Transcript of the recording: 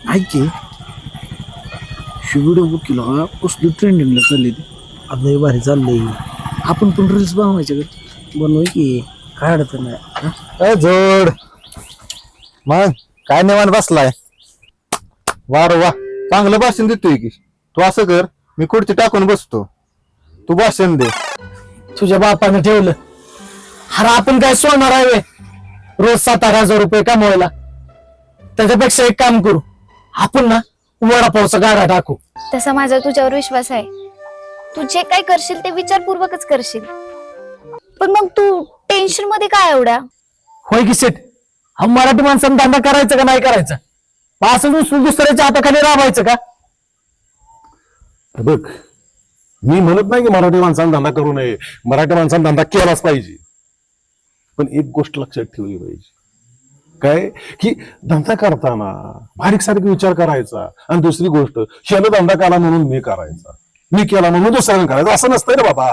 ऐक की video book केला कसली ट्रेंडिंगला चालली ती. आता भारी चाललंय. आपण पण रील्स बनवायच्या का बनवू की काय अडचण नाही. ए जोड मग काय निवांत बसलाय. वार वा चांगलं भाषण देतोय की तू. असं कर मी खुर्ची टाकून बसतो तू भाषण दे. तुझ्या बापाने ठेवलं. अरे आपण काय सोडणार आहे व्हय? रोज 7,000 रुपये कमवायला. त्याच्यापेक्षा एक काम करू, आपण ना वडापावचा गाडा टाकू. तसा माझा तुझ्यावर विश्वास आहे. तू जे काय करशील ते विचारपूर्वकच करशील. पण मग तू टेन्शन मध्ये काय एवढ्या? होय की सेट, हा मराठी माणसांना धंदा करायचा का नाही करायचा? असं दुसऱ्याच्या हाताखाली राबायचं का? बघ मी म्हणत नाही की मराठी माणसांना धंदा करू नये, मराठी माणसांना धंदा केलाच पाहिजे. पण एक गोष्ट लक्षात ठेवली पाहिजे काय की धंदा करताना बारीक सारीक विचार करायचा. आणि दुसरी गोष्ट शेल धंदा केला म्हणून मी करायचा, मी केला म्हणून दुसऱ्याने करायचा असं नसतंय ना बाबा.